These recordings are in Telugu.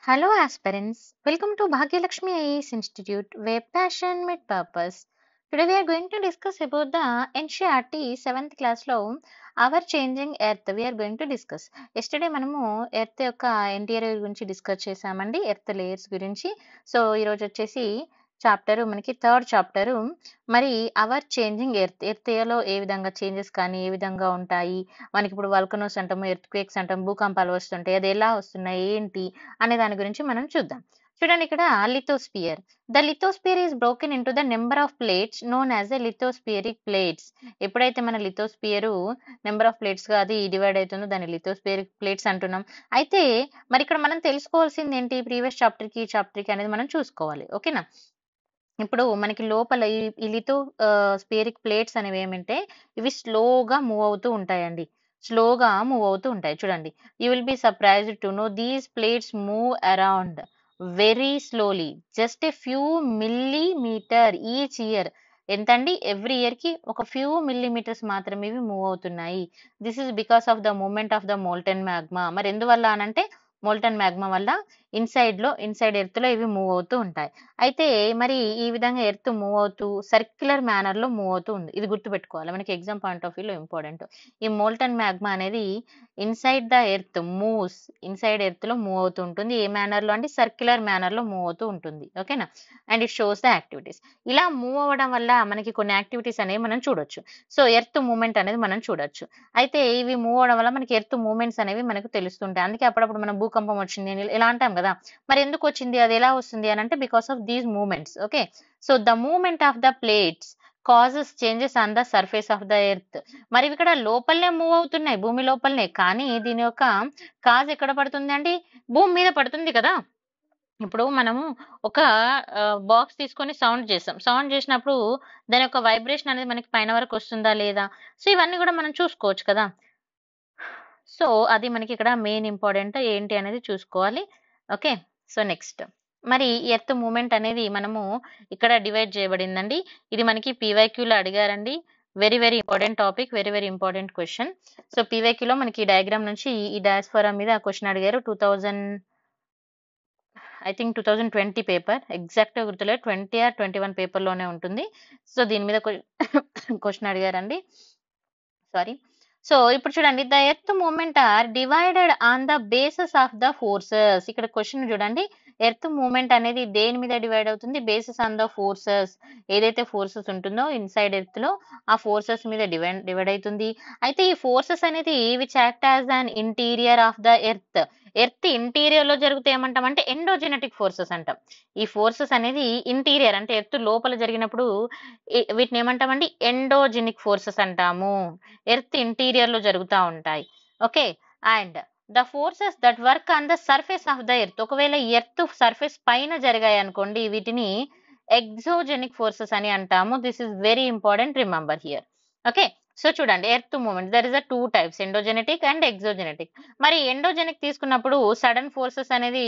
Hello, aspirants. Welcome to Bhagyalakshmi IAS Institute, where passion meet purpose. Today, we are going to discuss about the NCERT 7th class లో Our Changing Earth. We are going to discuss. Yesterday మనము ఎర్త్ యొక్క ఇంటీరియర్ గురించి డిస్కస్ చేసామండి, ఎర్త్ లేయర్స్ గురించి. సో ఈరోజు వచ్చేసి చాప్టర్ మనకి థర్డ్ చాప్టర్. మరి అవర్ చేంజింగ్ ఎర్త్ లో ఏ విధంగా చేంజెస్ కానీ ఏ విధంగా ఉంటాయి, మనకి ఇప్పుడు వల్కనోస్ అంటాము, ఎర్త్ క్వేక్స్ అంటాము, భూకంపాలు వస్తుంటాయి, అది ఎలా వస్తున్నాయి ఏంటి అనే దాని గురించి మనం చూద్దాం. చూడండి ఇక్కడ lithosphere. The lithosphere is broken into the number of plates known as the lithospheric plates. ఎప్పుడైతే మన లిథోస్పియర్ నెంబర్ ఆఫ్ ప్లేట్స్ గా అది డివైడ్ అవుతుందో దాన్ని లిథోస్పియరిక్ ప్లేట్స్ అంటున్నాం. అయితే మరి ఇక్కడ మనం తెలుసుకోవాల్సింది ఏంటి, ప్రీవియస్ చాప్టర్ కి చాప్టర్ కి అనేది మనం చూసుకోవాలి. ఓకేనా. ఇప్పుడు మనకి లోపల ఈ లిథో స్పియరిక్ ప్లేట్స్ అనేవి ఏమంటే ఇవి స్లోగా మూవ్ అవుతూ ఉంటాయండి. స్లోగా మూవ్ అవుతూ ఉంటాయి. చూడండి, you will be surprised to know these plates move around very slowly just a few millimeter each year. ఎంతండి, ఎవ్రీ ఇయర్ కి ఒక ఫ్యూ మిల్లీమీటర్స్ మాత్రమే ఇవి మూవ్ అవుతున్నాయి. This is because of the moment of the molten magma. మరి ఎందువల్ల అనంటే మోల్టెన్ మ్యాగ్మా వల్ల ఇన్సైడ్ ఎర్త్ లో ఇవి మూవ్ అవుతూ ఉంటాయి. అయితే మరి ఈ విధంగా ఎర్త్ మూవ్ అవుతూ సర్క్యులర్ మేనర్ లో మూవ్ అవుతూ ఉంది. ఇది గుర్తుపెట్టుకోవాలి, మనకి ఎగ్జామ్ పాయింట్ ఆఫ్ వ్యూలో ఇంపార్టెంట్. ఈ మోల్టన్ మ్యాగ్మా అనేది inside the earth moves, inside earth లో మూవ్ అవుతూ ఉంటుంది. ఏ మేనర్ లో అంటే సర్క్యులర్ మేనర్ లో మూవ్ అవుతూ ఉంటుంది. ఓకేనా. And it shows the activities. ఇలా మూవ్ అవ్వడం వల్ల మనకి కొన్ని యాక్టివిటీస్ అనేవి మనం చూడొచ్చు. సో ఎర్త్ మూవ్మెంట్ అనేది మనం చూడొచ్చు. అయితే ఇవి మూవ్ అవడం వల్ల మనకి ఎర్త్ మూవ్మెంట్స్ అనేవి మనకు తెలుస్తుంటాయి. అందుకే అప్పుడప్పుడు మనం భూకంపం వచ్చింది అని ఇలా అంటాం కదా. మరి ఎందుకు వచ్చింది, అది ఎలా వస్తుంది అని అంటే because of these movements. Okay. So the movement of the plates causes changes on the surface of the earth. మరి ఇవి ఇక్కడ లోపలనే మూవ్ అవుతున్నాయి, భూమి లోపలనే, కానీ దీని యొక్క కాజ్ ఎక్కడ పడుతుంది అండి, భూమి మీద పడుతుంది కదా. ఇప్పుడు మనము ఒక బాక్స్ తీసుకొని సౌండ్ చేస్తాం, సౌండ్ చేసినప్పుడు దాని యొక్క వైబ్రేషన్ అనేది మనకి పైన వరకు వస్తుందా లేదా. సో ఇవన్నీ కూడా మనం చూసుకోవచ్చు కదా. సో అది మనకి ఇక్కడ మెయిన్ ఇంపార్టెంట్ ఏంటి అనేది చూసుకోవాలి. ఓకే. సో నెక్స్ట్ మరి ఎర్త్ మూమెంట్ అనేది మనము ఇక్కడ డివైడ్ చేయబడిందండి. ఇది మనకి పీవైక్యూలో అడిగారండి. Very very important topic, very very important question. So పీవైక్యూలో మనకి ఈ డయాగ్రామ్ నుంచి ఈ డయాస్ఫోరా మీద క్వశ్చన్ అడిగారు. 2020 పేపర్, ఎగ్జాక్ట్ గుర్తులేదు, 20 ఆర్ 21 పేపర్ లోనే ఉంటుంది. సో దీని మీద క్వశ్చన్ అడిగారండి. సారీ. సో ఇప్పుడు చూడండి, the earth moment are divided on the basis of the forces. ఇక్కడ క్వశ్చన్ చూడండి, ఎర్త్ మూమెంట్ అనేది దేని మీద డివైడ్ అవుతుంది, బేసిస్ ఆన్ ద ఫోర్సెస్. ఏదైతే ఫోర్సెస్ ఉంటుందో ఇన్సైడ్ ఎర్త్ లో ఆ ఫోర్సెస్ మీద డివైడ్ అవుతుంది. అయితే ఈ ఫోర్సెస్ అనేది which act as an interior of the earth. Earth interior లో జరిగితే ఏమంటాం అంటే ఎండోజెనెటిక్ ఫోర్సెస్ అంటాం. ఈ ఫోర్సెస్ అనేది ఇంటీరియర్ అంటే ఎర్త్ లోపల జరిగినప్పుడు వీటిని ఏమంటామండి, ఎండోజెనిక్ ఫోర్సెస్ అంటాము. ఎర్త్ ఇంటీరియర్ లో జరుగుతూ ఉంటాయి. Okay. And the forces that work on the surface of the earth, ఒకవేళ ఎర్త్ సర్ఫేస్ పైన జరిగాయి అనుకోండి, వీటిని ఎగ్జోజెనిక్ ఫోర్సెస్ అని అంటాము. This is very important, remember here. Okay. So చూడండి, earth movement there is a 2 types, endogenetic and exogenetic. మరి ఎండోజెనిక్ తీసుకున్నప్పుడు సడన్ ఫోర్సెస్ అనేది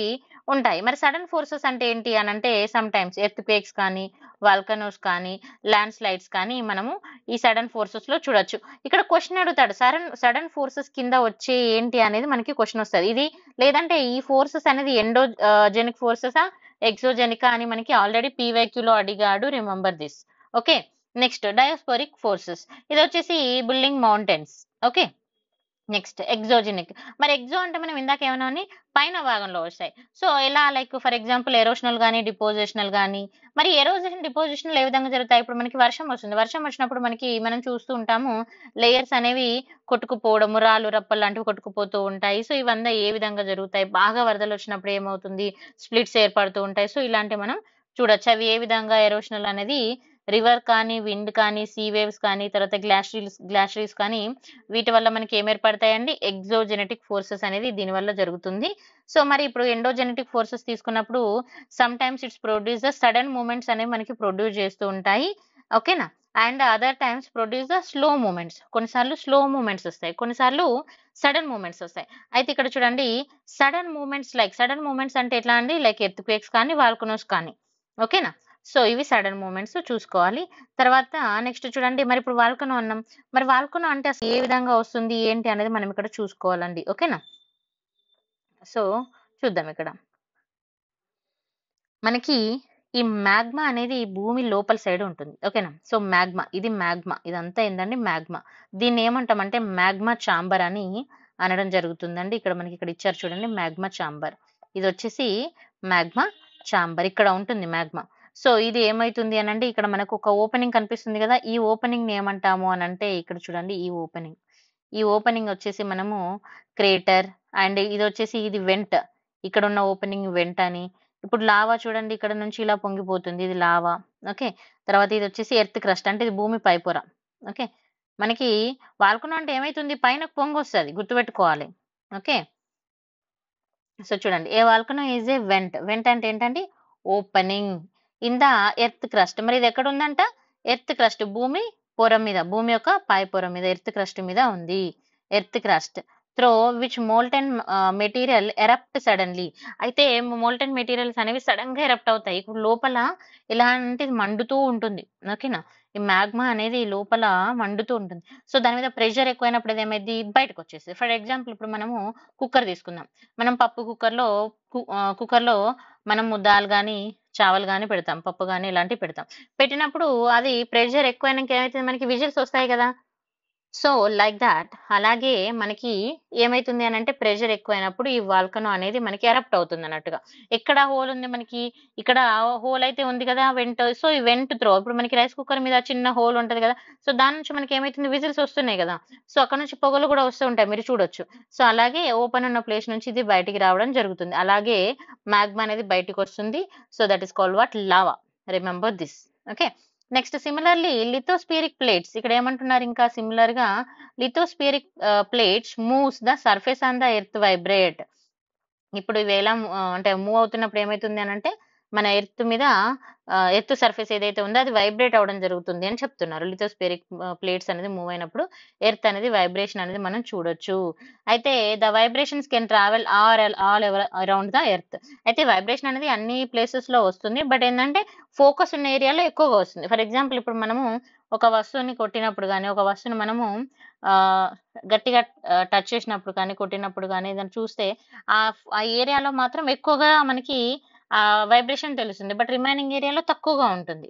ఉంటాయి. మరి సడన్ ఫోర్సెస్ అంటే ఏంటి అని అంటే సమ్ టైమ్స్ ఎర్త్ క్వేక్స్ కానీ, వాల్కనోస్ కానీ, ల్యాండ్ స్లైడ్స్ కానీ మనము ఈ సడన్ ఫోర్సెస్ లో చూడొచ్చు. ఇక్కడ క్వశ్చన్ అడుగుతాడు, సడన్ ఫోర్సెస్ కింద వచ్చే ఏంటి అనేది మనకి క్వశ్చన్ వస్తుంది. ఇది లేదంటే ఈ ఫోర్సెస్ అనేది ఎండోజెనిక్ ఫోర్సెసా ఎగ్జోజెనికా అని మనకి ఆల్రెడీ పీవైక్యూ లో అడిగాడు, remember this. Okay. Next diasporic forces, ఇది వచ్చేసి bullying mountains. Okay. Next exogenic. మరి ఎగ్జో అంటే మనం ఇందాక ఏమన్నా పైన భాగంలో వస్తాయి. సో ఎలా, లైక్ ఫర్ ఎగ్జాంపుల్ ఎరోషనల్ కానీ డిపోజిషనల్ కానీ. మరి ఎరోజన్ డిపోజిషనల్ ఏ విధంగా జరుగుతాయి, ఇప్పుడు మనకి వర్షం వస్తుంది, వర్షం వచ్చినప్పుడు మనం చూస్తూ ఉంటాము లేయర్స్ అనేవి కొట్టుకుపోవడము, రాళ్ళు రప్పలు లాంటివి కొట్టుకుపోతూ ఉంటాయి. సో ఇవన్నీ ఏ విధంగా జరుగుతాయి, బాగా వరదలు వచ్చినప్పుడు ఏమవుతుంది, స్ప్లిట్స్ ఏర్పడుతూ ఉంటాయి. సో ఇలాంటివి మనం చూడొచ్చు. అవి ఏ విధంగా ఎరోషనల్ అనేది రివర్ కానీ, విండ్ కానీ, సీ వేవ్స్ కానీ, తర్వాత గ్లాషరీస్ కానీ, వీటి వల్ల మనకి ఏం ఏర్పడతాయండి, ఎగ్జోజెనెటిక్ ఫోర్సెస్ అనేది దీని వల్ల జరుగుతుంది. సో మరి ఇప్పుడు ఎండోజెనెటిక్ ఫోర్సెస్ తీసుకున్నప్పుడు some times its produce the sudden moments అనేవి మనకి ప్రొడ్యూస్ చేస్తూ ఉంటాయి. ఓకేనా. And other times produce the slow moments, కొన్నిసార్లు స్లో మూమెంట్స్ వస్తాయి, కొన్నిసార్లు సడన్ మూమెంట్స్ వస్తాయి. అయితే ఇక్కడ చూడండి, సడన్ మూమెంట్స్ అంటే ఎట్లా అండి, లైక్ ఎర్త్ క్వేక్స్ కానీ, వాల్కనోస్ కానీ. ఓకేనా. సో ఇవి సడన్ మూమెంట్స్ చూసుకోవాలి. తర్వాత నెక్స్ట్ చూడండి, మరి ఇప్పుడు వాల్కనో అన్నాం, మరి వాల్కనో అంటే అసలు ఏ విధంగా వస్తుంది ఏంటి అనేది మనం ఇక్కడ చూసుకోవాలండి. ఓకేనా. సో చూద్దాం ఇక్కడ. మనకి ఈ మ్యాగ్మా అనేది భూమి లోపల సైడ్ ఉంటుంది. ఓకేనా? సో, మ్యాగ్మా ఇదంతా ఏందండి మ్యాగ్మా. దీన్ని ఏమంటామంటే మ్యాగ్మా చాంబర్ అని అనడం జరుగుతుందండి. ఇక్కడ మనకి ఇక్కడ ఇచ్చారు చూడండి మ్యాగ్మా చాంబర్. ఇదొచ్చేసి మ్యాగ్మా చాంబర్. ఇక్కడ ఉంటుంది మ్యాగ్మా. సో, ఇది ఏమైతుంది అనంటే ఇక్కడ మనకు ఒక ఓపెనింగ్ కనిపిస్తుంది గదా! ఈ ఓపెనింగ్‌ని ఏమంటాము అనంటే ఇక్కడ చూడండి ఈ ఓపెనింగ్. ఈ ఓపెనింగ్ వచ్చేసి మనము క్రేటర్ అండ్ ఇదొచ్చేసి ఇది వెంట్. ఇక్కడున్న ఓపెనింగ్ వెంట్ అని. ఇప్పుడు లావా చూడండి ఇక్కడ నుంచి ఇలా పొంగిపోతుంది. ఇది లావా. ఓకే. తర్వాత ఇదొచ్చేసి ఎర్త్ క్రస్ట్ అంటే ఇది భూమి పైపొర. ఓకే. మనకి వాల్కనో అంటే ఏమైతుంది పైనకు పొంగొస్తది గుర్తుపెట్టుకోవాలి. ఓకే. సో చూడండి a volcano is a vent. Vent అంటే ఏంటండి opening in the earth crust. మరి ఇది ఎక్కడ ఉందంట ఎర్త్ క్రస్ట్ భూమి పొర మీద భూమి యొక్క పై పొర మీద ఎర్త్ క్రస్ట్ మీద ఉంది. Earth crust throw which molten material erupt suddenly. అయితే మోల్టెన్ మెటీరియల్స్ అనేవి సడన్ గా ఎరప్ట్ అవుతాయి. ఇప్పుడు లోపల ఎలా అంటే ఇది మండుతూ ఉంటుంది. ఓకేనా? ఈ మ్యాగ్మా అనేది లోపల మండుతూ ఉంటుంది. సో దాని మీద ప్రెషర్ ఎక్కువైనప్పుడు ఏమైంది బయటకు వచ్చేస్తుంది. ఫర్ ఎగ్జాంపుల్ ఇప్పుడు మనము కుక్కర్ తీసుకుందాం. మనం పప్పు కుక్కర్‌లో మనము దాల్ గాని, చావల్ గాని పెడతాం. పప్పు గాని ఇలాంటివి పెడతాం. పెట్టినప్పుడు అది ప్రెషర్ ఎక్కువైనంక ఏమైతది మనకి విజిల్స్ వస్తాయి గదా! సో, లైక్ థాట్ అలాగే మనకి ఏమైతుంది అనంటే ప్రెషర్ ఎక్కువైనప్పుడు ఈ వాల్కనో అనేది మనకి ఎరప్ట్ అవుతుందన్నట్టుగా. ఎక్కడ హోల్ ఉంది మనకి? ఇక్కడ హోల్ అయితే ఉంది కదా! వెంట్. సో, ఈ వెంట్ త్రో ఇప్పుడు మనకి రైస్ కుక్కర్ మీద చిన్న హోల్ ఉంటది కదా! సో, దాని నుంచి మనకి ఏమైతుంది విజిల్స్ వస్తున్నాయి గదా! సో, అక్కడ నుంచి పొగలు గూడా వస్తూ ఉంటాయి. మీరు చూడొచ్చు. సో, అలాగే ఓపెన్ ఉన్న ప్లేస్ నుంచి ఇది బయటికి రావడం జరుగుతుంది. అలాగే మాగ్మా అనేది బయటికొస్తుంది. So, that is called what? Lava. Remember this. Okay. Next సిమిలర్‌లీ లిథోస్ఫియరిక్ ప్లేట్స్ ఇక్కడ ఏమంటున్నారు ఇంకా సిమిలర్‌గా lithospheric plates moves the surface on the earth vibrate. ఇప్పుడు ఇవి ఎలా అంటే మూవ్ అవుతున్నప్పుడు ఏమైతుంది అనంటే మన ఎర్త్ మీద ఎర్త్ సర్ఫేస్ ఏదైతే ఉందో అది వైబ్రేట్ అవ్వడం జరుగుతుంది అని చెప్తున్నారు. లిథోస్ఫియరిక్ ప్లేట్స్ అనేది మూవ్ అయినప్పుడు ఎర్త్ అనేది వైబ్రేషన్ అనేది మనం చూడొచ్చు. అయితే the vibrations can travel all around the earth. అయితే వైబ్రేషన్ అనేది అన్ని ప్లేసెస్‌లో వస్తుంది. బట్ ఏందంటే ఫోకస్ ఉన్న ఏరియాలో ఎక్కువగా వస్తుంది. ఫర్ ఎగ్జాంపుల్ ఇప్పుడు మనము ఒక వస్తువుని కొట్టినప్పుడు గాని, ఒక వస్తువుని మనము ఆహ్, గట్టిగా టచ్ చేసినప్పుడు కానీ, కొట్టినప్పుడు గాని ఏదైనా చూస్తే ఆ ఏరియాలో మాత్రం ఎక్కువగా మనకి వైబ్రేషన్ తెలుస్తుంది. బట్ రిమైనింగ్ ఏరియాలో తక్కువగా ఉంటుంది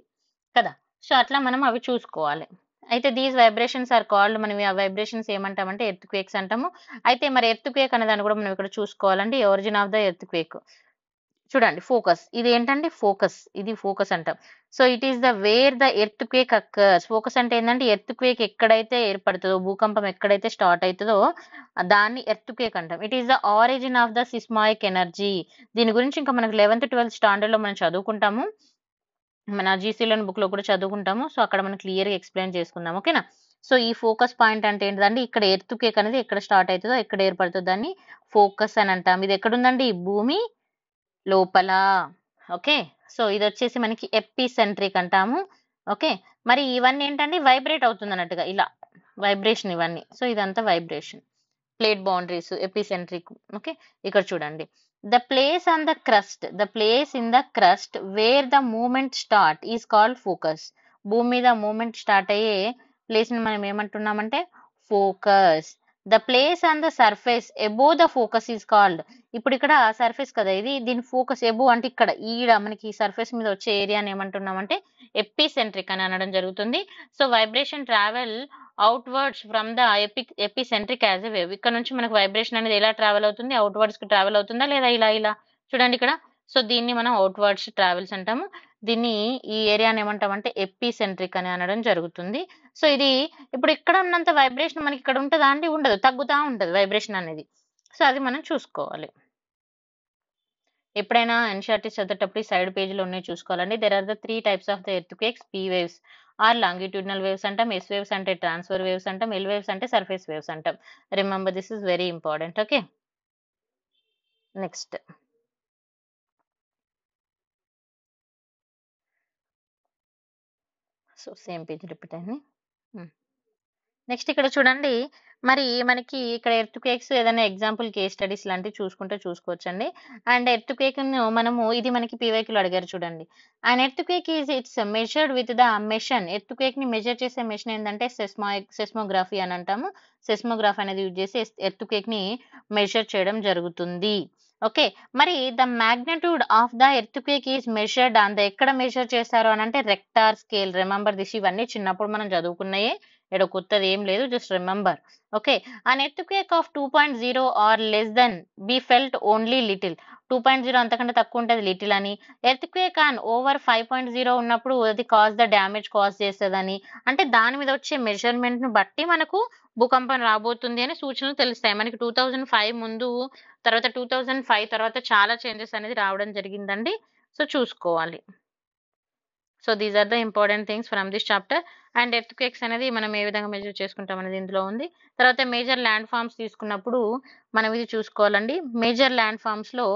కదా! సో, అట్లా మనం అవి చూసుకోవాలి. అయితే దీస్ వైబ్రేషన్స్ ఆర్ కాల్డ్ మనం ఆ వైబ్రేషన్స్ ఏమంటామంటే ఎర్త్‌క్వేక్స్ అంటాము. అయితే మరి ఎర్త్‌క్వేక్ అనే దాన్ని కూడా మనం ఇక్కడ చూసుకోవాలండి. Origin of the earthquake. చూడండి ఫోకస్. ఇదేంటంటే ఫోకస్. ఇది ఫోకస్ అంటాం. So, it is the wear the earthquake occurs. Focus అంటే ఏందంటే ఎర్త్‌క్వేక్ ఎక్కడైతే ఏర్పడుతదో, భూకంపం ఎక్కడైతే స్టార్ట్ అయితదో దాన్ని ఎర్త్‌క్వేక్ అంటాం. It is the origin of the seismic energy. దీని గురించి ఇంకా మనకు 11థ్, 12థ్ స్టాండర్డ్‌లో మనం చదువుకుంటాము. మన జీసీలోని బుక్‌లో కూడా చదువుకుంటాము. సో, అక్కడ మనం క్లియర్‌గా ఎక్స్‌ప్లెయిన్ చేసుకుందాం. ఓకేనా? సో, ఈ ఫోకస్ పాయింట్ అంటే ఏంటిదంటే ఇక్కడ ఎర్త్‌క్వేక్ అనేది ఎక్కడ స్టార్ట్ అయితదో, ఎక్కడ ఏర్పడుతదో దాన్ని ఫోకస్ అని అంటాం. ఇది ఎక్కడుందండి? భూమి లోపల. ఓకే. సో, ఇదొచ్చేసి మనకి ఎపిసెంట్రిక్ అంటాము. ఓకే. మరి ఇవన్నీ ఏంటంటే వైబ్రేట్ అవుతుందన్నట్టుగా ఇలా. వైబ్రేషన్ ఇవన్నీ. సో, ఇదంతా vibration. Plate boundaries, epicentric. Okay. ఇక్కడ చూడండి. The place in the crust where the movement start is called focus. భూమి మీద మూవ్‌మెంట్ స్టార్ట్ అయ్యే ప్లేస్‌ని మనం ఏమంటున్నామంటే focus. The place on the surface above the focus is called. ఇప్పుడు ఇక్కడ సర్ఫేస్ కదా ఇది. దీని ఫోకస్ అబోవ్ అంటే ఇక్కడ ఈడ మనకి సర్ఫేస్ మీద వచ్చే ఏరియాని ఏమంటున్నామంటే ఎపిసెంట్రిక్ అని అనడం జరుగుతుంది. So, vibration travel outwards from the epicentric as a wave. ఇక్కడ నుంచి మనకు వైబ్రేషన్ అనేది ఎలా ట్రావెల్ అవుతుంది? అవుట్‌వర్డ్స్‌కి ట్రావెల్ అవుతుందా? లేదా ఇలా? చూడండి ఇక్కడ. సో, దీన్ని మనం అవుట్‌వర్డ్స్ ట్రావెల్స్ అంటాము. దీన్ని ఈ ఏరియాని ఏమంటామంటే ఎపిసెంట్రిక్ అని అనడం జరుగుతుంది. సో, ఇది ఇప్పుడు ఇక్కడ ఉన్నంత వైబ్రేషన్ మనకి ఇక్కడ ఉంటదా అండి? ఉండదు. తగ్గుతా ఉంటది వైబ్రేషన్ అనేది. సో, అది మనం చూసుకోవాలి. ఎప్పుడైనా ఎన్‌సీఈఆర్‌టీ చదివేటప్పుడు ఈ సైడ్ పేజ్‌లో ఉన్నయి చూసుకోవాలండి. There are the 3 types of the earthquakes. P waves are longitudinal waves అంటాం. ఎస్ వేవ్స్ అంటే ట్రాన్స్‌ఫర్ వేవ్స్ అంటాం. ఎల్ వేవ్స్ అంటే సర్ఫేస్ వేవ్స్ అంటాం. Remember this is very important. Okay. Next. So, same page repeat అయింది. హ్మ్. నెక్స్ట్ ఇక్కడ చూడండి. మరి మనకి ఇక్కడ ఎర్త్‌క్వేక్స్ ఏదైనా ఎగ్జాంపుల్ కేస్ స్టడీస్ లాంటివి చూసుకుంటే చూసుకోవచ్చండి. అండ్ ఎర్త్‌క్వేక్‌ను మనము ఇది మనకి పీవైక్యూలో అడిగారు చూడండి. And earthquake its measured with the machine. ఎర్త్‌క్వేక్‌ని మెజర్ చేసే మెషిన్ ఏందంటే సెస్మోగ్రఫీ అని అంటాము. సెస్మోగ్రాఫ్ అనేది యూజ్ చేసి ఎర్త్‌క్వేక్‌ని మెజర్ చేయడం జరుగుతుంది. ఓకే. మరి the magnitude of the earthquake is measured on the ఎక్కడ మెజర్ చేశారు అనంటే రెక్టార్ స్కేల్. రిమెంబర్ దిస్ ఇవన్నీ చిన్నప్పుడు మనం చదువుకున్నయే. ఈడ కొత్తది ఏం లేదు. Just remember. Okay. An earthquake of 2.0 or less than be felt only little. 2.0 అంతకంటే తక్కువ ఉంటది లిటిల్ అని. ఎర్త్‌క్వేక్ ఆన్ ఓవర్ 5.0 ఉన్నప్పుడు అది ద డ్యామేజ్ కాజ్ చేస్తదని. అంటే దాని మీద వచ్చే మెజర్‌మెంట్‌ని బట్టి మనకు భూకంపం రాబోతుంది అని సూచనలు తెలుస్తాయి. మనకి 2005 ముందు తర్వాత 2005 తర్వాత చాలా చేంజెస్ అనేది రావడం జరిగిందండి. సో చూసుకోవాలి. So these are the important things from this chapter. And earthquakes అనేది మనం ఏ విధంగా మెజర్ చేసుకుంటాం అనేది ఇందులో ఉంది. తర్వాత మేజర్ ల్యాండ్ ఫార్మ్స్ తీసుకున్నప్పుడు మనం ఇది చూసుకోవాలండి. మేజర్ ల్యాండ్ ఫార్మ్స్‌లో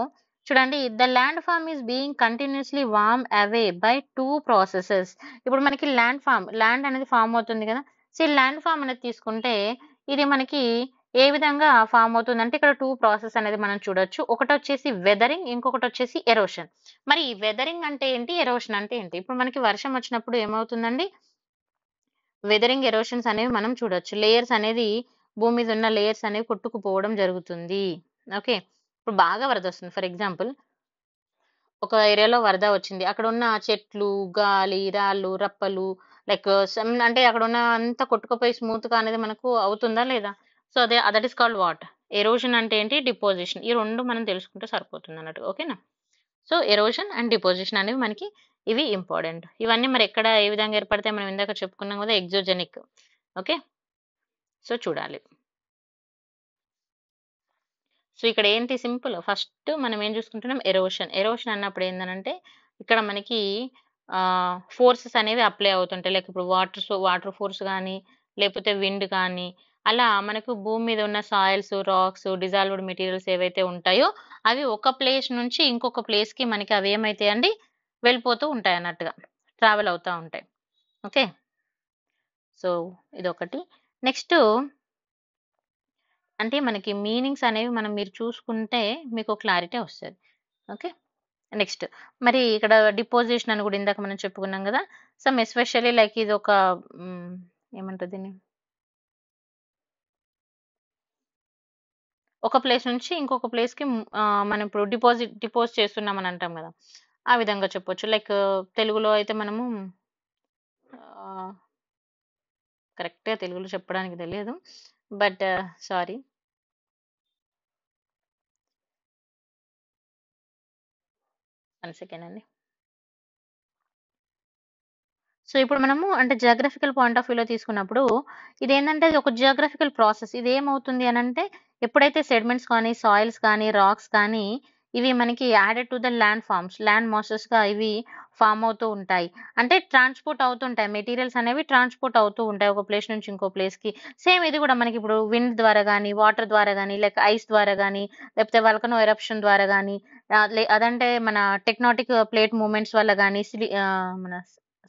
చూడండి, the land form is being continuously worn away by 2 processes. ఇప్పుడు మనకి ల్యాండ్ అనేది ఫార్మ్ అవుతుంది కదా. సో ఈ ల్యాండ్ ఫార్మ్ అనేది తీసుకుంటే ఇది మనకి ఏ విధంగా ఫార్మ్ అవుతుందంటే ఇక్కడ 2 ప్రాసెస్ అనేది మనం చూడొచ్చు. ఒకటొచ్చేసి వెదరింగ్, ఇంకొకటొచ్చేసి ఎరోషన్. మరి ఈ వెదరింగ్ అంటే ఏంటి? ఎరోషన్ అంటే ఏంటి? ఇప్పుడు మనకి వర్షం వచ్చినప్పుడు ఏమవుతుందండి? వెదరింగ్, ఎరోషన్స్ అనేవి మనం చూడొచ్చు. లేయర్స్ అనేది భూమి మీద ఉన్న లేయర్స్ అనేవి కొట్టుకుపోవడం జరుగుతుంది. ఓకే. ఇప్పుడు బాగా వరదొస్తుంది. ఫర్ ఎగ్జాంపుల్ ఒక ఏరియాలో వరద వచ్చింది. అక్కడున్న చెట్లు, గాలి, రాళ్ళు, రప్పలు లైక్ అంటే అక్కడున్న అంతా కొట్టుకుపోయి స్మూత్‌గా అనేది మనకు అవుతుందా లేదా? So that is called what? Erosion అంటే ఏంటి? డిపోజిషన్. ఈ 2 మనం తెలుసుకుంటే సరిపోతుందన్నట్టు. ఓకేనా? సో ఎరోషన్ అండ్ డిపోజిషన్ అనేవి మనకి ఇవి ఇంపార్టెంట్. ఇవన్నీ మరి ఎక్కడ ఏ విధంగా ఏర్పడతాయి మనం ఇందాక చెప్పుకున్నాం కదా, ఎగ్జోజెనిక్. ఓకే. సో చూడాలి. సో ఇక్కడ ఏంటి సింపుల్. ఫస్ట్ మనం ఏం చూసుకుంటున్నాం? ఎరోషన్. ఎరోషన్ అన్నప్పుడు ఏందనంటే ఇక్కడ మనకి ఫోర్సెస్ అనేవి అప్లై అవుతుంటాయి. లైక్ ఇప్పుడు వాటర్ ఫోర్స్ గానీ, లేకపోతే విండ్ కానీ, అలా మనకు భూమి మీద ఉన్న సాయిల్స్, రాక్స్, డిజాల్వ్డ్ మెటీరియల్స్ ఏవైతే ఉంటాయో అవి ఒక ప్లేస్ నుంచి ఇంకొక ప్లేస్‌కి మనకి అవి ఏమైతాయండి? వెళ్ళిపోతూ ఉంటాయి అన్నట్టుగా. ట్రావెల్ అవుతా ఉంటాయి. ఓకే. సో ఇదొకటి. నెక్స్టు అంటే మనకి మీనింగ్స్ అనేవి మీరు చూసుకుంటే మీకు క్లారిటీ వస్తది. ఓకే. నెక్స్ట్ మరి ఇక్కడ డిపోజిషన్ అని కూడా ఇందాక మనం చెప్పుకున్నాం కదా. సమ్ ఎస్పెషల్లీ లైక్ ఇది ఒక ఏమంటారు దీన్ని? ఒక ప్లేస్ నుంచి ఇంకొక ప్లేస్‌కి మనం ఇప్పుడు డిపోజ్ చేస్తున్నాం అని అంటాం కదా. ఆ విధంగా చెప్పొచ్చు. లైక్ తెలుగులో అయితే మనము ఆహ్, కరెక్ట్‌గా తెలుగులో చెప్పడానికి తెలియదు. But sorry. వన్ సెకండ్ అండి. సో ఇప్పుడు మనము అంటే జియోగ్రఫికల్ పాయింట్ ఆఫ్ వ్యూలో తీసుకున్నప్పుడు ఇదేంటంటే ఇది ఒక జియోగ్రఫికల్ ప్రాసెస్. ఇదేమవుతుంది అనంటే ఎప్పుడైతే సెడిమెంట్స్ కానీ, సాయిల్స్ కానీ, రాక్స్ కానీ ఇవి మనకి యాడెడ్ టు ద ల్యాండ్ మాసెస్‌గా ఇవి ఫార్మ్ అవుతూ ఉంటాయి. అంటే ట్రాన్స్‌పోర్ట్ అవుతుంటాయి. మెటీరియల్స్ అనేవి ట్రాన్స్‌పోర్ట్ అవుతూ ఉంటాయి ఒక ప్లేస్ నుంచి ఇంకో ప్లేస్‌కి. సేమ్ ఇది కూడా మనకి ఇప్పుడు విండ్ ద్వారా గానీ, వాటర్ ద్వారా గానీ, లైక్ ఐస్ ద్వారా గానీ, లేకపోతే వల్కనో ఎరప్షన్ ద్వారా గానీ, అదంటే మన టెక్టానిక్ ప్లేట్ మూవ్‌మెంట్స్ వల్ల గానీ, మన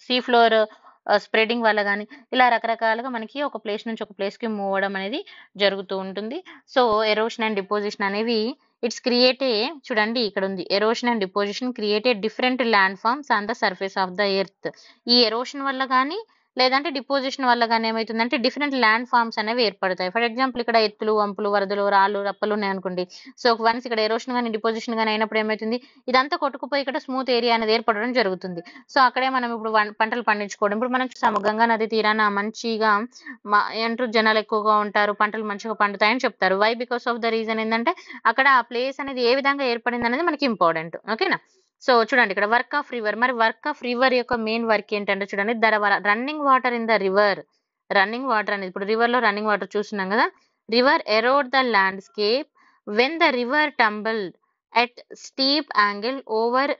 సీ ఫ్లోర్ స్ప్రెడింగ్ వల్ల గానీ, ఇలా రకరకాలుగా మనకి ఒక ప్లేస్ నుంచి ఒక ప్లేస్‌కి మూవ్ అవ్వడం అనేది జరుగుతూ ఉంటుంది. సో, ఎరోషన్ అండ్ డిపోజిషన్ అనేవి ఇట్స్ క్రియేట్ ఏ చూడండి ఇక్కడుంది. Erosion and deposition create a different land forms on the surface of the earth. ఈ ఎరోషన్ వల్ల గానీ, లేదంటే డిపోజిషన్ వల్ల గానీ ఏమైతుందంటే డిఫరెంట్ ల్యాండ్ ఫార్మ్స్ అనేవి ఏర్పడతాయి. ఫర్ ఎగ్జాంపుల్ ఇక్కడ ఎత్తులు, వంపులు, వరదలు, రాళ్ళు, రప్పలు ఉన్నాయనుకోండి. సో, వన్స్ ఇక్కడ ఎరోషన్ గానీ, డిపోజిషన్ గానీ అయినప్పుడు ఏమైతుంది? ఇదంతా కొట్టుకుపోయి ఇక్కడ స్మూత్ ఏరియా అనేది ఏర్పడడం జరుగుతుంది. సో, అక్కడే మనం ఇప్పుడు పంటలు పండించుకోవడం. ఇప్పుడు మనం చూసాము గంగా నది తీరాన మంచిగా ఏమంటారు జనాలు ఎక్కువగా ఉంటారు. పంటలు మంచిగా పండుతాయని చెప్తారు. Why? Because of the reason ఏందంటే అక్కడ ఆ ప్లేస్ అనేది ఏ విధంగా ఏర్పడిందనేది మనకి ఇంపార్టెంట్. ఓకేనా? సో చూడండి ఇక్కడ వర్క్ ఆఫ్ రివర్. మరి వర్క్ ఆఫ్ రివర్ యొక్క మెయిన్ వర్క్ ఏంటంటే చూడండి running water in the river. Running water అనేది ఇప్పుడు రివర్‌లో రన్నింగ్ వాటర్ చూస్తున్నాం గదా. River erode the landscape when the river tumbled at steep angle over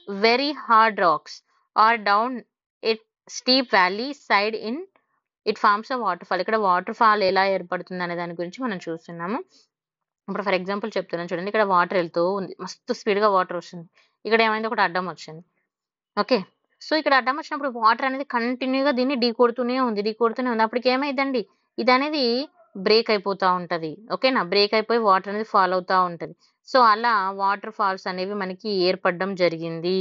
very hard rocks or down it steep valley side it forms a water fall. ఇక్కడ వాటర్ ఫాల్ ఎలా ఏర్పడుతుంది అనే దాని గురించి మనం చూస్తున్నాము. ఇప్పుడు ఫర్ ఎగ్జాంపుల్ చెప్తున్నాను చూడండి. ఇక్కడ వాటర్ ఎళ్తూ ఉంది. మస్తు స్పీడ్‌గా వాటర్ వస్తుంది. ఇక్కడ ఏమైంది ఒకటి అడ్డం వచ్చింది. ఓకే. సో, ఇక్కడ అడ్డం వచ్చినప్పుడు వాటర్ అనేది కంటిన్యూ‌గా దీన్ని ఢీకొడుతూనే ఉంది. అప్పటికి ఏమైద్దండి? ఇదనేది బ్రేక్ అయిపోతా ఉంటది. ఓకేనా? బ్రేక్ అయిపోయి వాటర్ అనేది ఫాల్ అవుతా ఉంటది. సో, అలా వాటర్ ఫాల్స్ అనేవి మనకి ఏర్పడడం జరిగింది.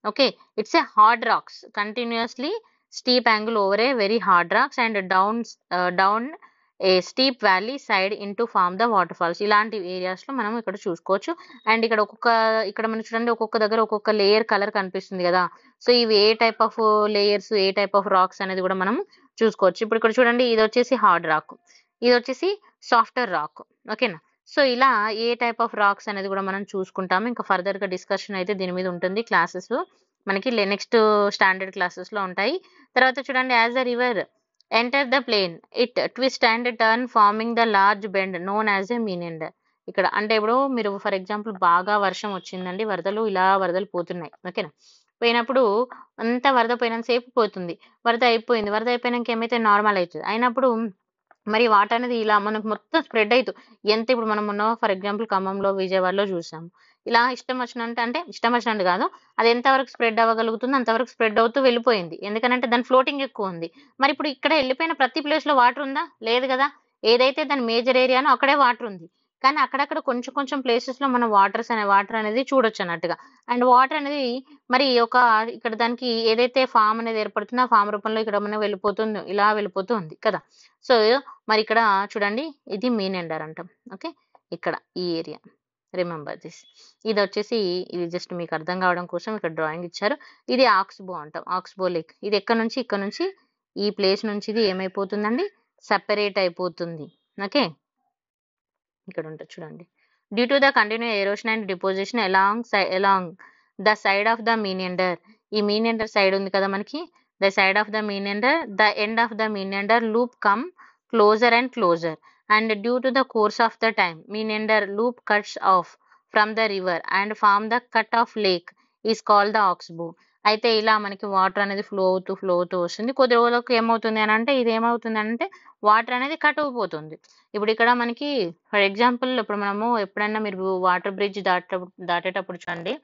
Okay. Its a hard rocks continuously steep angle over a very hard rocks and down a steep valley side into form the water falls. ఇలాంటి ఏరియాస్లో మనం ఇక్కడ చూసుకోవచ్చు. అండ్ ఇక్కడ మనం చూడండి ఒక్కొక్క దగ్గర ఒక్కొక్క లేయర్ కలర్ కనిపిస్తుంది కదా. సో ఇవి a type of layers, a type of rocks అనేది కూడా మనం చూసుకోవచ్చు. ఇప్పుడు ఇక్కడ చూడండి ఇది వచ్చేసి హార్డ్ రాక్, ఇది వచ్చేసి సాఫ్టర్ రాక్. ఓకేనా. సో ఇలా ఏ టైప్ ఆఫ్ రాక్స్ అనేది కూడా మనం చూసుకుంటాము. ఇంకా ఫర్దర్ గా డిస్కషన్ అయితే దీని మీద ఉంటుంది క్లాసెస్ మనకి నెక్స్ట్ స్టాండర్డ్ క్లాసెస్ లో ఉంటాయి. తర్వాత చూడండి as the river enter the plain it twist and turn forming the large bend known as a meander. ఇక్కడ అంటే ఇప్పుడు మీరు ఫర్ ఎగ్జాంపుల్ బాగా వర్షం వచ్చిందండి, వరదలు పోతున్నాయి. ఓకేనా. పోయినప్పుడు అంతా వరద పోయినంత సేపు పోతుంది, వరద అయిపోయింది, వరద అయిపోయినాక ఏమైతే నార్మల్ అవుతుంది. అయినప్పుడు మరి వాటర్ అనేది ఇలా మనకు మొత్తం స్ప్రెడ్ అవుతూ ఎంత ఇప్పుడు మనం ఉన్న ఫర్ ఎగ్జాంపుల్ ఖమ్మంలో, విజయవాడలో చూసాము. ఇలా ఇష్టం వచ్చినంత అంటే ఇష్టం వచ్చినట్టు కాదు, అది ఎంతవరకు స్ప్రెడ్ అవ్వగలుగుతుందో అంతవరకు స్ప్రెడ్ అవుతూ వెళ్ళిపోయింది. ఎందుకంటే దాని ఫ్లోటింగ్ ఎక్కువ ఉంది. మరి ఇప్పుడు ఇక్కడ వెళ్ళిపోయిన ప్రతి ప్లేస్ లో వాటర్ ఉందా? లేదు కదా. ఏదైతే దాని మేజర్ ఏరియానో అక్కడే వాటర్ ఉంది. కానీ అక్కడక్కడ కొంచెం కొంచెం ప్లేసెస్ లో మనం వాటర్ అనేది చూడొచ్చు అన్నట్టుగా. అండ్ వాటర్ అనేది మరి ఇక్కడ దానికి ఏదైతే ఫామ్ అనేది ఏర్పడుతుందో ఆ ఫామ్ రూపంలో ఇక్కడ మనం వెళ్ళిపోతుంది, ఇలా వెళ్ళిపోతూ ఉంది కదా. సో మరి ఇక్కడ చూడండి ఇది మీన్ ఎండర్ అంటాం. ఓకే, ఇక్కడ ఈ ఏరియా రిమెంబర్ దిస్. ఇది వచ్చేసి ఇది జస్ట్ మీకు అర్థం కావడం కోసం ఇక్కడ డ్రాయింగ్ ఇచ్చారు. ఇది ఆక్స్బో అంటాం, ఆక్స్బో లేక్. ఇది ఇక్కడ నుంచి ఈ ప్లేస్ నుంచి ఇది ఏమైపోతుందండి, సెపరేట్ అయిపోతుంది. ఓకే, ఇక్కడ ఉంటుంది చూడండి. Due to the continue erosion and deposition along the side of the meander. ఈ మీనియండర్ సైడ్ ఉంది కదా మనకి, the side of the meander the end of the meander loop come closer and closer. And due to the course of the time, meander loop cuts off from the river and form the cut off lake is called the oxbow. అయితే ఇలా మనకి వాటర్ అనేది ఫ్లో అవుతూ వస్తుంది. కొద్ది రోజులకు ఏమవుతుంది అని అంటే ఇది ఏమవుతుంది అంటే వాటర్ అనేది కట్ అయిపోతుంది. ఇప్పుడు ఇక్కడ మనకి ఫర్ ఎగ్జాంపుల్ ఇప్పుడు మనము ఎప్పుడైనా మీరు వాటర్ బ్రిడ్జ్ దాటేటప్పుడు చూడండి,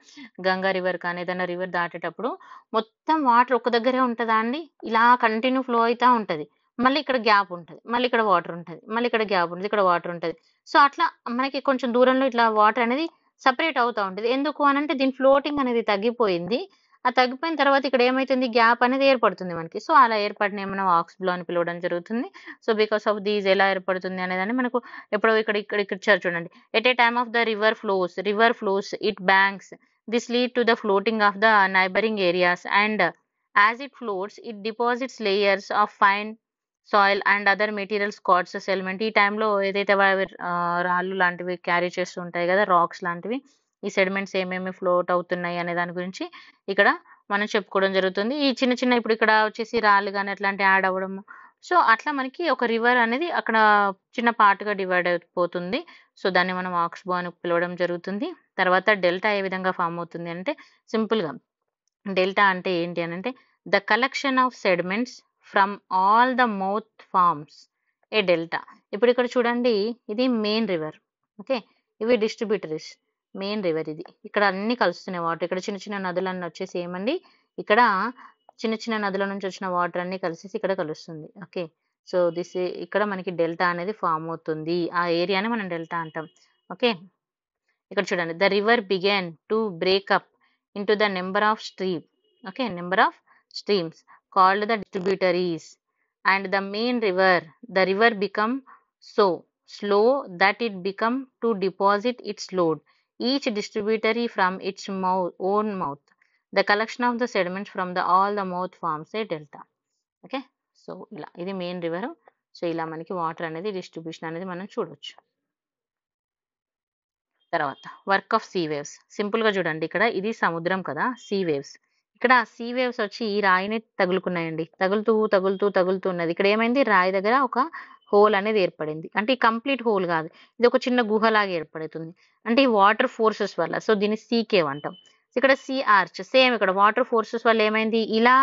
గంగా రివర్ కానీ ఏదైనా రివర్ దాటేటప్పుడు మొత్తం వాటర్ ఒక దగ్గరే ఉంటుందా అండి, ఇలా కంటిన్యూ ఫ్లో అవుతా ఉంటది. మళ్ళీ ఇక్కడ గ్యాప్ ఉంటుంది, మళ్ళీ ఇక్కడ వాటర్ ఉంటుంది, మళ్ళీ ఇక్కడ గ్యాప్ ఉంటుంది, ఇక్కడ వాటర్ ఉంటుంది. సో అట్లా మనకి కొంచెం దూరంలో ఇట్లా వాటర్ అనేది సపరేట్ అవుతూ ఉంటుంది. ఎందుకు అని అంటే దీని ఫ్లోటింగ్ అనేది తగ్గిపోయింది. ఆ తగ్గిపోయిన తర్వాత ఇక్కడ ఏమైతుంది, గ్యాప్ అనేది ఏర్పడుతుంది మనకి. సో అలా ఏర్పడిన మనం ఆక్స్బ్లో అని పిలవడం జరుగుతుంది. సో బికాస్ ఆఫ్ దీస్ ఎలా ఏర్పడుతుంది అనేదాన్ని మనకు ఎప్పుడో ఇక్కడ ఇచ్చారు చూడండి. At a time of the river flows it banks this lead to the floating of the neighbouring areas and as it floats it deposits layers of fine soil and other materials quartzes element. ఈ టైంలో ఏదైతే రాళ్ళు లాంటివి క్యారీ చేస్తూ ఉంటాయి కదా, రాక్స్ లాంటివి, ఈ సెడిమెంట్స్ ఏమేమి ఫ్లోట్ అవుతున్నాయి అనే దాని గురించి ఇక్కడ మనం చెప్పుకోవడం జరుగుతుంది. ఈ చిన్న చిన్న ఇప్పుడు ఇక్కడ వచ్చేసి రాళ్ళు కానీ అట్లాంటివి యాడ్ అవ్వడము. సో అట్లా మనకి ఒక రివర్ అనేది అక్కడ చిన్న పార్ట్గా డివైడ్ అయిపోతుంది. సో దాన్ని మనం ఆక్స్బో అని పిలవడం జరుగుతుంది. తర్వాత డెల్టా ఏ విధంగా ఫామ్ అవుతుంది అంటే సింపుల్గా డెల్టా అంటే ఏంటి అని అంటే the collection of sediments from all the mouth forms a delta. ఇప్పుడు ఇక్కడ చూడండి ఇది మెయిన్ రివర్. ఓకే, ఇవి డిస్ట్రిబ్యూటరీస్. మెయిన్ రివర్ ఇది, ఇక్కడ అన్ని కలుస్తున్నాయి వాటర్. ఇక్కడ చిన్న చిన్న నదులన్నీ వచ్చేసి ఏమండి, ఇక్కడ చిన్న చిన్న నదుల నుంచి వచ్చిన వాటర్ అన్ని కలిసేసి ఇక్కడ కలుస్తుంది. ఓకే, సో ఇక్కడ మనకి డెల్టా అనేది ఫామ్ అవుతుంది. ఆ ఏరియాని మనం డెల్టా అంటాం. ఓకే, ఇక్కడ చూడండి the river began to breakup into the number of streams called the distributaries, and the main river become so slow that it become to deposit its load, each distributary from its own mouth. The collection of the sediments from all the mouth forms a delta. Okay, so ఇలా ఇది మెయిన్ రివర్. సో ఇలా మనకి వాటర్ అనేది డిస్ట్రిబ్యూషన్ అనేది మనం చూడొచ్చు. తర్వాత వర్క్ ఆఫ్ సీ వేవ్స్. సింపుల్గా చూడండి, ఇక్కడ ఇది సముద్రం కదా, సీ వేవ్స్. ఇక్కడ సీ వేవ్స్ వచ్చి ఈ రాయిని తగులుకున్నాయండి, తగులుతూ ఉన్నది. ఇక్కడ ఏమైంది, రాయి దగ్గర ఒక హోల్ అనేది ఏర్పడింది. అంటే ఈ కంప్లీట్ హోల్ కాదు, ఇది ఒక చిన్న గుహలాగా ఏర్పడుతుంది. అంటే ఈ వాటర్ ఫోర్సెస్ వల్ల. సో దీన్ని సీ కేవ్ అంటాం. ఇక్కడ సీ ఆర్చ్ సేమ్, ఇక్కడ వాటర్ ఫోర్సెస్ వల్ల ఏమైంది, ఇలా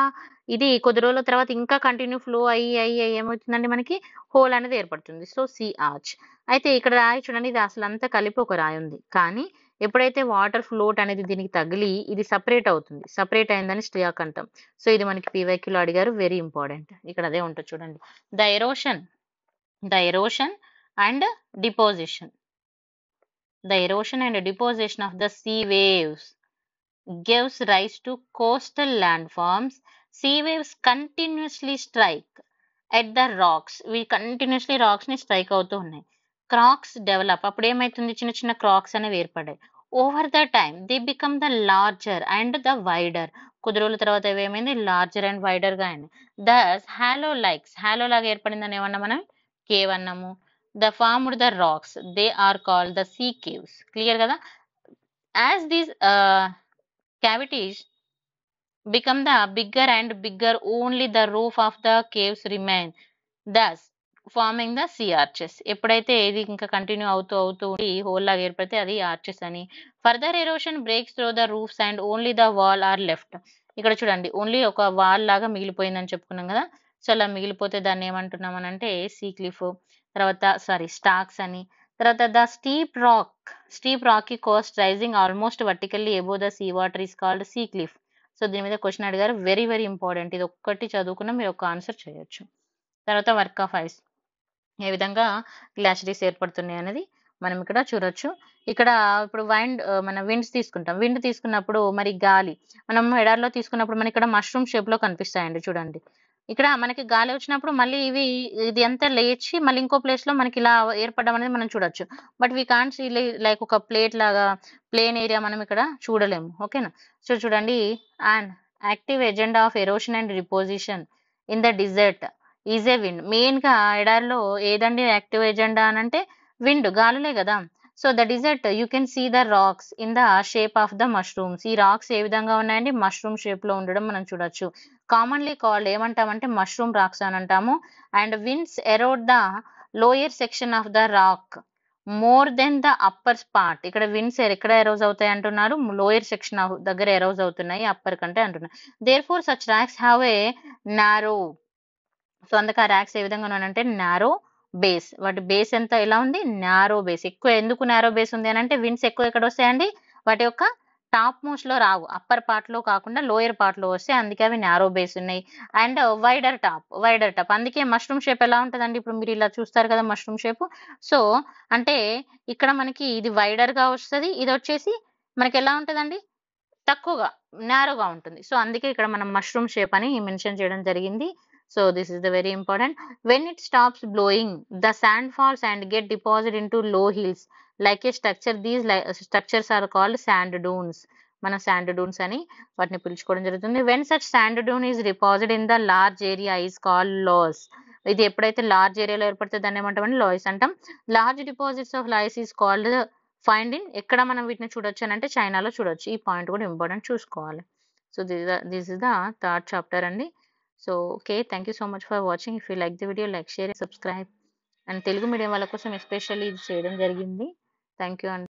ఇది కొద్ది రోజుల తర్వాత ఇంకా కంటిన్యూ ఫ్లో అయ్యి ఏమవుతుందండి, మనకి హోల్ అనేది ఏర్పడుతుంది. So sea arch. అయితే ఇక్కడ రాయి చూడండి, ఇది అసలు అంతా కలిపి ఒక రాయి ఉంది. కానీ ఎప్పుడైతే వాటర్ ఫ్లోట్ అనేది దీనికి తగిలి ఇది సపరేట్ అవుతుంది, సపరేట్ అయిందని స్ట్రియాక్ అంటాం. సో ఇది మనకి పీవైక్యూలో అడిగారు, వెరీ ఇంపార్టెంట్. ఇక్కడ అదే ఉంటుంది చూడండి. The erosion and deposition. The erosion and deposition of the sea waves gives rise to coastal landforms. Sea waves continuously strike at the rocks. ఇవి కంటిన్యూస్లీ రాక్స్ ని స్ట్రైక్ అవుతూ ఉన్నాయి. Cracks develop. అప్పుడు ఏమైతుంది, చిన్న చిన్న క్రాక్స్ అనేవి ఏర్పడ్డాయి. Over the time they become the larger and the wider. కొద్ది రోజుల తర్వాత ఇవి ఏమైంది, లార్జర్ అండ్ వైడర్ గా అయింది. దస్ హాలో లైక్స్, హాలో లాగా ఏర్పడిందని ఏమన్నా మనం, కేవ్ అన్నాము. The formed the rocks, they are called the sea caves. Clear కదా. As these cavities become the bigger and bigger, only the roof of the caves remain, thus forming the sea arches. ఎప్పుడైతే ఇది ఇంకా కంటిన్యూ అవుతూ అవుతూ ఉండి హోల్ లాగా ఏర్పడితే అది ఆర్చెస్ అని. Further erosion breaks through the roofs and only the wall are left. ఇక్కడ చూడండి, ఓన్లీ ఒక వాల్ లాగా మిగిలిపోయిందని చెప్పుకున్నాం కదా. సో అలా మిగిలిపోతే దాన్ని ఏమంటున్నాం అని అంటే సీ క్లిఫ్, తర్వాత సారీ స్టాక్స్ అని. తర్వాత the steep rocky coast rising almost vertically above the sea water is called sea cliff. So దీని మీద క్వశ్చన్ అడిగారు, వెరీ వెరీ ఇంపార్టెంట్. ఇది ఒక్కటి చదువుకున్న మీరు ఒక ఆన్సర్ చేయొచ్చు. తర్వాత వర్క్ ఆఫ్ ఐస్, ఏ విధంగా గ్లాషరీస్ ఏర్పడుతున్నాయి అనేది మనం ఇక్కడ చూడొచ్చు. ఇక్కడ ఇప్పుడు మన విండ్స్ తీసుకుంటాం. విండ్ తీసుకున్నప్పుడు మరి గాలి మనం ఎడారిలో తీసుకున్నప్పుడు మనకి ఇక్కడ మష్రూమ్ షేప్ లో కనిపిస్తాయండి. చూడండి, ఇక్కడ మనకి గాలి వచ్చినప్పుడు మళ్ళీ ఇది అంతా లేచి మళ్ళీ ఇంకో ప్లేస్ లో మనకి ఇలా ఏర్పడడం అనేది మనం చూడొచ్చు. But we can't see like ఒక ప్లేట్ లాగా ప్లేన్ ఏరియా మనం ఇక్కడ చూడలేము. ఓకేనా. సో చూడండి, and active agenda of erosion and reposition in the desert is a wind. Main గా ఎడారిలో ఏదండి యాక్టివ్ ఎజెండా అని అంటే విండ్, గాలులే కదా. So the desert you can see the rocks in the shape of the mushrooms. ఈ రాక్స్ ఏ విధంగా ఉన్నాయండి, మష్రూమ్ షేప్ లో ఉండడం మనం చూడొచ్చు. కామన్లీ కాల్డ్ ఏమంటామంటే మష్రూమ్ రాక్స్ అని అంటాము. And winds erode the lower section of the rock more than the upper part. ఇక్కడ విండ్స్ ఎక్కడ ఎరోజ్ అవుతాయి అంటున్నారు, లోయర్ సెక్షన్ దగ్గర ఎరోజ్ అవుతున్నాయి, అప్పర్ కంటే అంటున్నారు. Therefore such rocks have A narrow. So అందుకే ఆ ర్యాక్స్ ఏ విధంగా ఉన్నాయంటే నారో బేస్. వాటి బేస్ ఎంత ఎలా ఉంది, నారో బేస్. ఎక్కువ ఎందుకు నారో బేస్ ఉంది అని అంటే విండ్స్ ఎక్కువ ఎక్కడ వస్తాయండి, వాటి యొక్క టాప్ మోస్ట్ లో రావు, అప్పర్ పార్ట్ లో కాకుండా లోయర్ పార్ట్ లో వస్తాయి. అందుకే అవి నారో బేస్ ఉన్నాయి. And wider top. అందుకే మష్రూమ్ షేప్ ఎలా ఉంటుందండి, ఇప్పుడు మీరు ఇలా చూస్తారు కదా మష్రూమ్ షేప్. సో అంటే ఇక్కడ మనకి ఇది వైడర్ గా వస్తుంది, ఇది వచ్చేసి మనకి ఎలా ఉంటుందండి, తక్కువగా నారోగా ఉంటుంది. సో అందుకే ఇక్కడ మనం మష్రూమ్ షేప్ అని మెన్షన్ చేయడం జరిగింది. So this is the very important. When it stops blowing, the sand falls and get deposited into low hills like a structure. These structures are called sand dunes. మన sand dunes అని వాటిని పిలుచుకోవడం జరుగుతుంది. When such sand dune is deposited in the large area is called loess. ఇది ఎప్పుడైతే లార్జ్ ఏరియాలో ఏర్పడితే దాన్ని ఏమంటామంటే లాయిస్ అంటాం. Large deposits of loess is called find in. ఎక్కడ మనం వీటిని చూడొచ్చు అని అంటే చైనాలో చూడొచ్చు. ఈ పాయింట్ కూడా ఇంపార్టెంట్ చూసుకోవాలి. So this is the third chapter అండి. So okay, thank you so much for watching. If you like the video, like, share, subscribe. And Telugu medium వాళ్ళ కోసం ఎస్పెషల్లీ ఇది చేయడం జరిగింది. థ్యాంక్ యూ అండి.